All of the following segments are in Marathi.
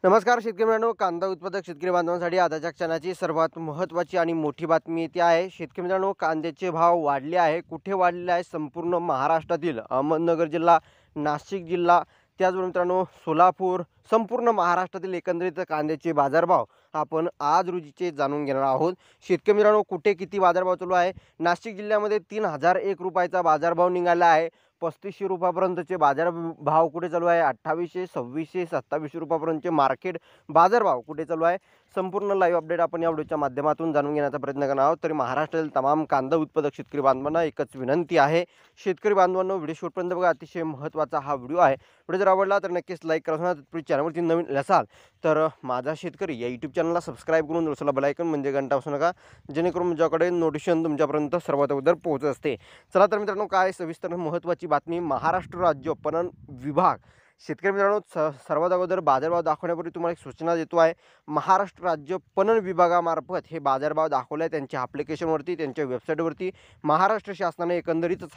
नमस्कार शेतकरी मित्रांनो, कांदा उत्पादक शेतकरी बांधवांसाठी आताच्या क्षणाची सर्वात महत्त्वाची आणि मोठी बातमी येते आहे। शेतकरी मित्रांनो, कांद्याचे भाव वाढले आहे। कुठे वाढलेले आहे? संपूर्ण महाराष्ट्रातील अहमदनगर जिल्हा, नाशिक जिल्हा, त्याचबरोबर मित्रांनो सोलापूर, संपूर्ण महाराष्ट्रातील एकंदरीत कांद्याचे बाजारभाव आपण आज रोजीचे जाणून घेणार आहोत। शेतकरी मित्रांनो, कुठे किती बाजारभाव चालू आहे? नाशिक जिल्ह्यामध्ये 3001 रुपयाचा बाजारभाव निघाला आहे। 3500 रुपयापर्यंतचे भाव कुठे चालू आहे? 2800, 2600, 2700 रुपयापर्यंतचे मार्केट बाजारभाव कुठे चालू आहे? संपूर्ण लाईव्ह अपडेट आपण या व्हिडिओच्या माध्यमातून जाणून घेण्याचा प्रयत्न करणार आहोत। तरी महाराष्ट्रातील तमाम कांदा उत्पादक शेतकरी बांधवांना एकच विनंती आहे, शेतकरी बांधवांनो व्हिडिओ शेवटपर्यंत बघा, अतिशय महत्त्वाचा हा व्हिडिओ आहे। व्हिडिओ जर आवडला तर नक्कीच लाईक करा। तत्पूर्वी चॅनलवरती नवीन असाल तर माझा शेतकरी या यूट्यूब चॅनलला सबस्क्राईब करून दुसरा बेल आयकॉन म्हणजे घंटा वाजवू नका, जेणेकरून माझ्याकडे नोटिफिकेशन तुमच्यापर्यंत सर्वात अगोदर पोहोचत असते। चला तर मित्रांनो, काय सविस्तर महत्त्वाची बातमी। महाराष्ट्र राज्य पणन विभाग, शेतकरी मित्रांनो सर्वात अगोदर बाजारभाव दाखवण्यापूर्वी तुम्हाला एक सूचना देतो आहे। महाराष्ट्र राज्य पणन विभागामार्फत हे बाजारभाव दाखवले आहे त्यांच्या ॲप्लिकेशनवरती, त्यांच्या वेबसाईटवरती। महाराष्ट्र शासनाने एकंदरीतच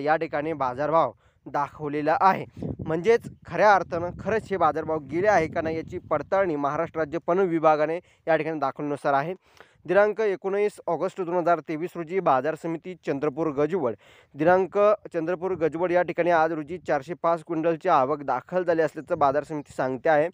या ठिकाणी बाजारभाव दाखवलेला आहे। म्हणजेच खऱ्या अर्थानं खरंच हे बाजारभाव गेले आहे का नाही याची पडताळणी महाराष्ट्र राज्य पणन विभागाने या ठिकाणी दाखवल्यानुसार आहे। दिनांक 19 ऑगस्ट 2023 रोजी बाजार समिती चंद्रपूर गजवड, चंद्रपूर गजवड या ठिकाणी आज रोजी 405 क्विंटलची आवक दाखल झाली असल्याचं बाजार समिती सांगते आहे।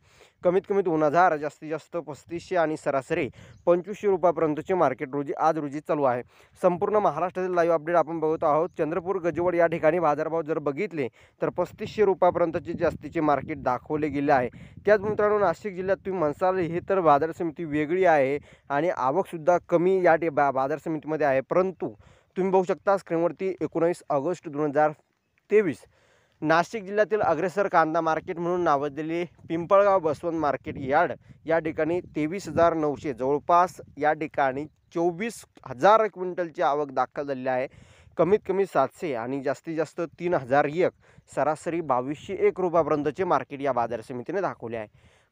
कमीत कमी 2000, जास्तीत जास्त 3500 आणि सरासरी 2500 रुपयापर्यंतचे मार्केट आज रोजी चालू आहे। संपूर्ण महाराष्ट्रातील लाईव्ह अपडेट आपण बघत आहोत। चंद्रपूर गजवड या ठिकाणी बाजारभाव जर बघितले तर 3500 रुपयापर्यंतचे जास्तीचे मार्केट दाखवले गेले आहे। त्याच मित्रांनो, नाशिक जिल्ह्यात तुम्ही म्हणसाल हे तर बाजार समिती वेगळी आहे आणि आवकसुद्धा कमी या बाजार समितीमध्ये आहे, परंतु तुम्ही बघू शकता स्क्रीनवरती 19 ऑगस्ट 2023 नाशिक जिल्ह्यातील अग्रेसर कांदा मार्केट म्हणून नावाजलेले पिंपळगाव बसवंत मार्केट यार्ड या ठिकाणी 23,900 जवळपास या ठिकाणी 24,000 क्विंटलची आवक दाखल झालेली आहे। कमीत कमी 700 आणि जास्तीत जास्त 3001, सरासरी 2201 रुपयापर्यंतचे मार्केट या बाजार समितीने दाखवले आहे।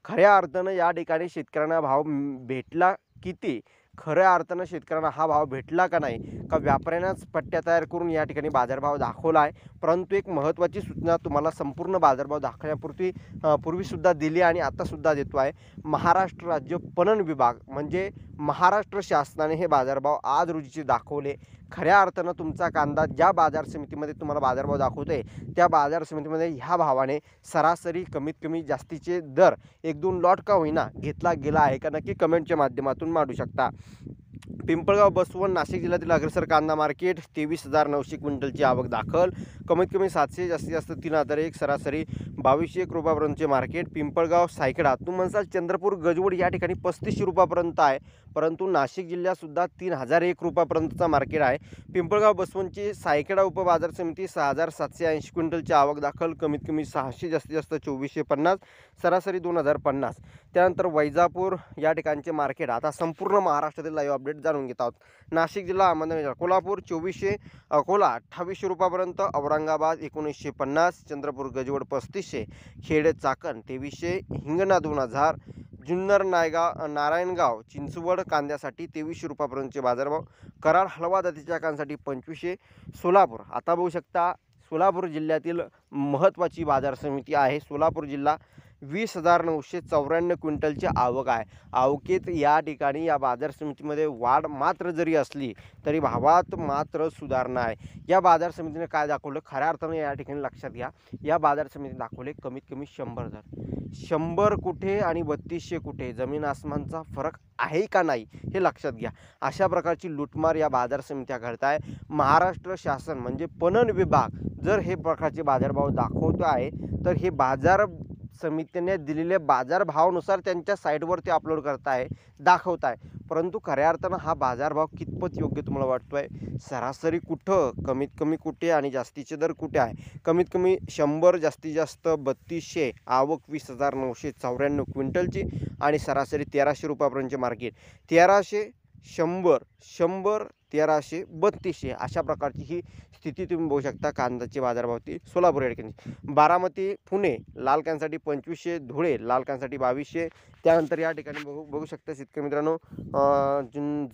खऱ्या अर्थानं या ठिकाणी शेतकऱ्यांना भाव भेटला किती? खऱ्या अर्थानं शेतकऱ्यांना हा भाव भेटला का नाही, का व्यापाऱ्यांनाच पट्ट्या तयार करून या ठिकाणी बाजारभाव दाखवला आहे? परंतु एक महत्त्वाची सूचना तुम्हाला संपूर्ण बाजारभाव पूर्वीसुद्धा दिली आणि आतासुद्धा देतो आहे। महाराष्ट्र राज्य पणन विभाग म्हणजे महाराष्ट्र शासनाने हे बाजारभाव आज रोजीचे दाखवले। खऱ्या अर्थानं तुमचा कांदा ज्या बाजार समितीमध्ये तुम्हाला बाजारभाव दाखवतोय त्या बाजार समितीमध्ये ह्या भावाने सरासरी कमीत कमी जास्तीचे दर 1-2 लॉट का होईना घेतला गेला आहे का, नक्की कमेंटच्या माध्यमातून मांडू शकता। पिंपळगाव बसवंत नाशिक जिल्ह्यातील अग्रेसर कांदा मार्केट 23,900 क्विंटलची आवक दाखल, कमीत कमी 700, जास्तीत जास्त 3001, सरासरी 2201 रुपयापर्यंतचे मार्केट। पिंपळगाव सायकडा, तुम्ही म्हणसाल चंद्रपूर गजवड या ठिकाणी 3500 रुपयापर्यंत आहे, परंतु नाशिक जिल्ह्यातसुद्धा 3001 रुपयापर्यंतचा मार्केट आहे। पिंपळगाव बसवंतची सायकडा उपबाजार समिती 6780 क्विंटलची आवक दाखल, कमीत कमी 600, जास्तीत जास्त 2450, सरासरी 2050। त्यानंतर वैजापूर या ठिकाणचे मार्केट आता संपूर्ण महाराष्ट्रातील लाईव्ह अपडेट जाणून घेत आहोत। नाशिक जिल्हा अहमदनगर, कोल्हापूर 2400, अकोला 2800 रुपयापर्यंत, औरंगाबाद 1950, चंद्रपूर गजवड 3500, खेड चाकण 2300, हिंगणा 2000, जुन्नर नारायणगाव चिंचवड कांद्यासाठी 2300 रुपयापर्यंतचे बाजारभाव, कराड हलवा जातीच्या कांद्यासाठी 2500, सोलापूर आता बघू शकता सोलापूर जिल्ह्यातील महत्त्वाची बाजार समिती आहे। सोलापूर जिल्हा 20,994 क्विंटलची आवक आहे। आवकेत या ठिकाणी या बाजार समितीमध्ये वाढ मात्र जरी असली तरी भावात मात्र सुधारणा आहे। या बाजार समितीने काय दाखवलं? खऱ्या अर्थानं या ठिकाणी लक्षात घ्या, या बाजार समितीने दाखवले कमीत कमी 100 दर। 100 कुठे आणि 3200 कुठे, जमीन आसमानचा फरक आहे का नाही हे लक्षात घ्या। अशा प्रकारची लूटमार या बाजार समित्या घडत आहे। महाराष्ट्र शासन म्हणजे पणन विभाग जर हे प्रकारचे बाजारभाव दाखवतो आहे तर हे बाजार समितीने दिलेले बाजारभावानुसार त्यांच्या साईटवरती अपलोड करताय, दाखवताय, परंतु खऱ्या अर्थानं हा बाजारभाव कितपत योग्य तुम्हाला वाटतोय? सरासरी कुठं, कमीत कमी कुठे आणि जास्तीचे दर कुठे आहे? कमीत कमी 100, जास्तीत जास्त 3200, आवक 20,994 क्विंटलची आणि सरासरी 1300 रुपयापर्यंतचे मार्केट। 1300, 100, 1300-3200 अशा प्रकारची ही स्थिती तुम्ही बघू शकता कांद्याचे बाजारभाव ती सोलापूर या ठिकाणी. बारामती, पुणे लाल कांद्यासाठी 2500, धुळे लाल कांद्यासाठी 2200. त्यानंतर या ठिकाणी बघू शकता शेतकरी मित्रांनो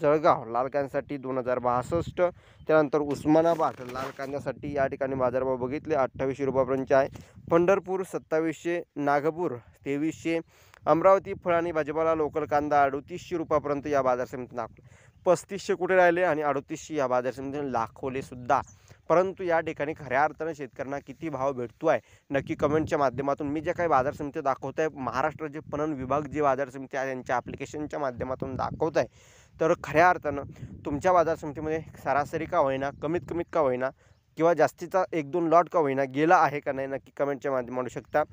जळगाव लाल कांद्यासाठी 2062. त्यानंतर उस्मानाबाद लाल कांद्यासाठी या ठिकाणी बाजारभाव बघितले 2800 रुपयापर्यंत आहे. पंढरपूर 2700, नागपूर 2300. अमरावती फळ आणि भाजीपाला लोकल कांदा 3800 रुपयापर्यंत या बाजार समितीत दाखवले. 3500 कुठे राहिले आणि 3800 या बाजार समितीने दाखवले सुद्धा. परंतु या ठिकाणी खऱ्या अर्थाने शेतकऱ्यांना किती भाव भेटतो आहे नक्की कमेंटच्या माध्यमातून मी जे काही बाजार समिती दाखवत आहे महाराष्ट्राचे पणन विभाग जे बाजार समिती आहे त्यांच्या ॲप्लिकेशनच्या माध्यमातून दाखवत आहे. तर खऱ्या अर्थानं तुमच्या बाजार समितीमध्ये सरासरी का होईना कमीत का होईना किंवा जास्तीचा 1-2 लॉट का होईना गेला आहे का नाही नक्की कमेंटच्या माध्यमातून म्हणू शकता.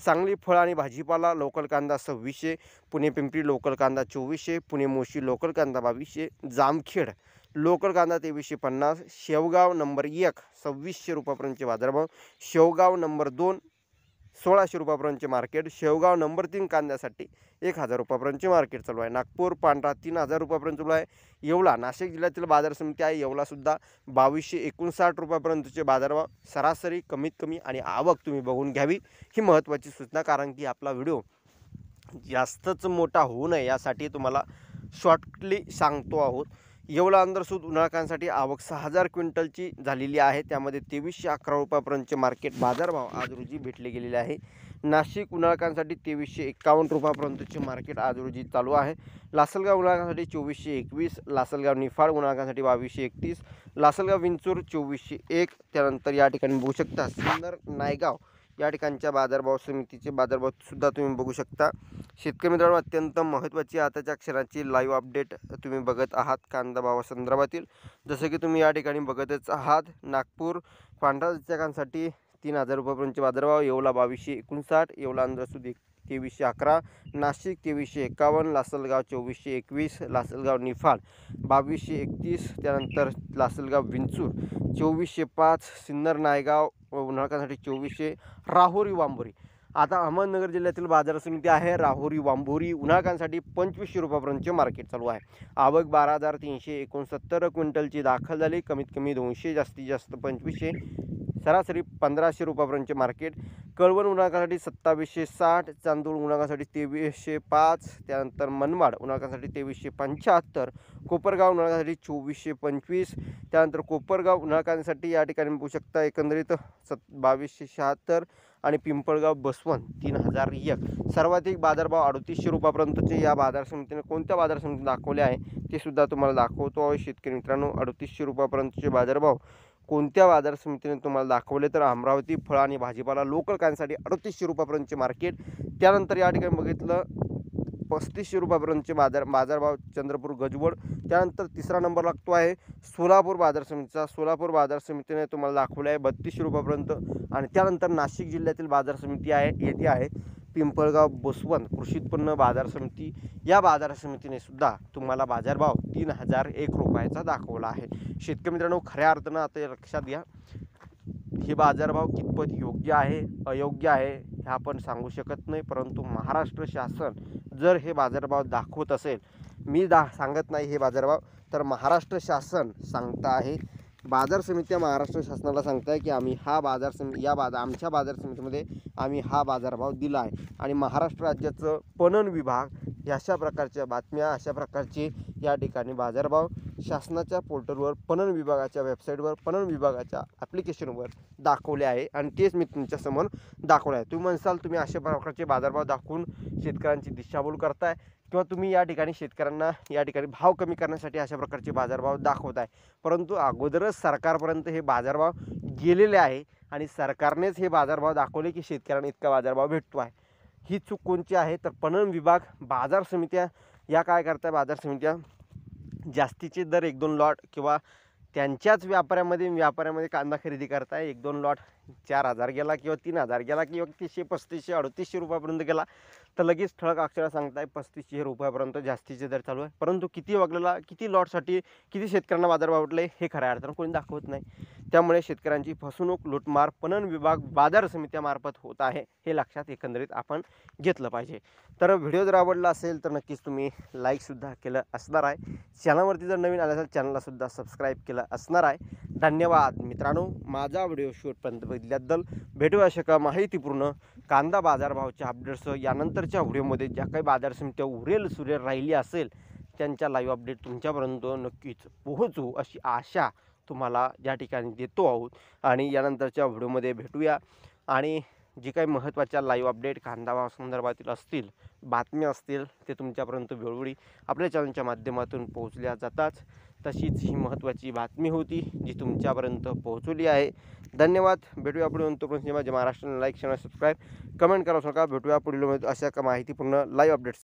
सांगली फळ आणि भाजीपाला लोकल कांदा 2600, पुणे पिंपरी लोकल कांदा 2400, पुणे मोशी लोकल कांदा 2200, जामखेड लोकल कांदा 2350, शेवगाव नंबर 1 2600 रुपयापर्यंतचे बाजारभाव, शेवगाव नंबर 2 1600 रुपयापर्यंतचे मार्केट, शेवगाव नंबर 3 कांद्यासाठी 1000 रुपयापर्यंतचे मार्केट चालू आहे. नागपूर पांढरा 3000 रुपयापर्यंत चालू आहे. येवला नाशिक जिल्ह्यातील बाजार समिती आहे येवलासुद्धा 2259 रुपयापर्यंतचे बाजारभाव. सरासरी कमी आणि आवक तुम्ही बघून घ्यावी ही महत्त्वाची सूचना, कारण की आपला व्हिडिओ जास्तच मोठा होऊ नये यासाठी तुम्हाला शॉर्टली सांगतो आहोत. येवला अंदरसूद उन्हाळकांसाठी आवक 6000 क्विंटलची झालेली आहे. त्यामध्ये 2311 रुपयापर्यंतचे मार्केट बाजारभाव आज रोजी भेटले गेलेले आहे. नाशिक उन्हाळकांसाठी 2351 रुपयापर्यंतचे मार्केट आज रोजी चालू आहे. लासलगाव उन्हाळकांसाठी 2421, लासलगाव निफाड उन्हाळकांसाठी 2231, लासलगाव विंचूर 2401. त्यानंतर या ठिकाणी बघू शकता सिन्नर नायगाव या ठिकाणच्या बाजारभाव समितीचे बाजारभाव सुद्धा तुम्ही बघू शकता. शेतकरी मित्रांनो अत्यंत महत्त्वाची आताच्या क्षणाची लाईव्ह अपडेट तुम्ही बघत आहात कांदा भावासंदर्भातील. जसं की तुम्ही या ठिकाणी बघतच आहात नागपूर पांढरा चाकांसाठी 3000 रुपयापर्यंतचे बाजारभाव, येवला 2259, येवला अंदरसूद 2311, नाशिक 2351, लासलगाव 2421, लासलगाव निफाड 2231. त्यानंतर लासलगाव विंचूर 2405, सिन्नर नायगाव उन्हाळकांसाठी 2400, राहुरी वांबोरी. आता अहमदनगर जिल्ह्यातील बाजार समिती आहे राहुरी वांबोरी उन्हाळकांसाठी 2500 रुपयापर्यंतचे मार्केट चालू आहे. आवक 12369 क्विंटलची दाखल झाली. कमी 200, जास्तीत जास्त 2500, सरासरी 1500 रुपयापर्यंतचे मार्केट. कळवण उन्हाळकांसाठी 2760, चांदूर उन्हाळकांसाठी 2305, त्यानंतर मनमाड उन्हाळकांसाठी 2375, कोपरगाव उन्हाळकांसाठी 2425, त्यानंतर कोपरगाव उन्हाळकांसाठी या ठिकाणी बघू शकता एकंदरीत 2276 आणि पिंपळगाव बसवंत 3001. सर्वाधिक बाजारभाव 3800 रुपयापर्यंतचे या बाजार समितीने कोणत्या बाजार समितीने दाखवले आहे ते सुद्धा तुम्हाला दाखवतो आहे. शेतकरी मित्रांनो 3800 रुपयापर्यंतचे बाजारभाव कोणत्या बाजार समितीने तुम्हाला दाखवले तर अमरावती फळ आणि भाजीपाला लोकल कांद्यासाठी 3800 रुपयापर्यंतचे मार्केट. त्यानंतर या ठिकाणी बघितलं 3500 रुपयापर्यंतचे बाजारभाव चंद्रपूर गजवड. त्यानंतर तिसरा नंबर लागतो आहे सोलापूर बाजार समितीचा. सोलापूर बाजार समितीने तुम्हाला दाखवले आहे 3200 रुपयापर्यंत. आणि त्यानंतर नाशिक जिल्ह्यातील बाजार समिती आहे येथे आहे पिंपळगाव बसवंत कृषी उत्पन्न बाजार समिती. या बाजार समितीने सुद्धा तुम्हाला बाजारभाव 3001 रुपयाचा दाखवला आहे. शेतकरी मित्रांनो खऱ्या अर्थानं आता लक्षात घ्या हे बाजारभाव कितपत योग्य आहे अयोग्य आहे हे आपण सांगू शकत नाही, परंतु महाराष्ट्र शासन जर हे बाजारभाव दाखवत असेल, मी सांगत नाही हे बाजारभाव, तर महाराष्ट्र शासन सांगता आहे बाजार समित्या महाराष्ट्र शासनाला सांगताय की आम्ही हा बाजार समिती आमच्या बाजार समितीमध्ये आम्ही हा बाजारभाव दिला आहे. आणि महाराष्ट्र राज्याचं पणन विभाग अशा प्रकारच्या बातम्या अशा प्रकारचे या ठिकाणी बाजारभाव शासनाच्या पोर्टलवर पणन विभागाच्या वेबसाईटवर पणन विभागाच्या ॲप्लिकेशनवर दाखवले आहे आणि तेच मी तुमच्यासमोर दाखवले आहे. तुम्ही म्हणसाल तुम्ही अशा प्रकारचे बाजारभाव दाखवून शेतकऱ्यांची दिशाभूल करताय किंवा तुम्ही या ठिकाणी शेतकऱ्यांना या ठिकाणी भाव कमी करण्यासाठी अशा प्रकारचे बाजारभाव दाखवत आहे, परंतु अगोदरच सरकारपर्यंत हे बाजारभाव गेलेले आहे आणि सरकारनेच हे बाजारभाव दाखवले की शेतकऱ्यांना इतका बाजारभाव भेटतो आहे. ही चूक कोणची आहे तर पणन विभाग बाजार समित्या या काय करताय बाजार समित्या जास्तीचे दर 1-2 लॉट किंवा त्यांच्याच व्यापाऱ्यामध्ये कांदा खरेदी करताय 1-2 लॉट 4,000 गेला किंवा 3,000 गेला किंवा 300, 3500, 3800 रुपयापर्यंत गेला, तर लगेच ठळक अक्षरात सांगताय 3500 रुपयापर्यंत जास्तीचे दर चालू आहे. परंतु किती वगळला, किती लॉटसाठी, किती शेतकऱ्यांना बाजारभाव वाटले हे खऱ्या अर्थानं कोणी दाखवत नाही. त्यामुळे शेतकऱ्यांची फसवणूक, लूटमार पणन विभाग, बाजार समित्यामार्फत होत आहे, हे लक्षात एकंदरीत आपण घेतलं पाहिजे. तर व्हिडिओ जर आवडला असेल तर नक्कीच तुम्ही लाईकसुद्धा केलं असणार आहे. चॅनलवरती जर नवीन आला असेल चॅनललासुद्धा सबस्क्राईब केलं असणार आहे. धन्यवाद मित्रांनो, माझा व्हिडिओ शेवटपर्यंत बघितल्याबद्दल. भेटूया अशा माहितीपूर्ण कांदा बाजारभावाच्या अपडेट्स यानंतरच्या व्हिडिओमध्ये. ज्या काही बाजार समित्या उरेल सुरेल राहिली असेल त्यांच्या लाईव्ह अपडेट तुमच्यापर्यंत नक्कीच पोहोचू अशी आशा तुम्हाला या ठिकाणी देतो आहोत. आणि यानंतरच्या व्हिडिओमध्ये भेटूया. आणि जी काही महत्त्वाच्या लाईव्ह अपडेट कांदा भाव संदर्भातील असतील, बातम्या असतील, ते तुमच्यापर्यंत वेळोवेळी आपल्या चॅनलच्या माध्यमातून पोहोचल्या जातात. तशीच ही महत्त्वाची बातमी होती जी तुमच्यापर्यंत पोहोचवली आहे. धन्यवाद. भेटूया पुढे. तोपर्यंत माझ्या Maharashtra like, channel subscribe, comment करा नका. भेटूया पुढील अशा माहितीपूर्ण लाईव्ह अपडेट्स.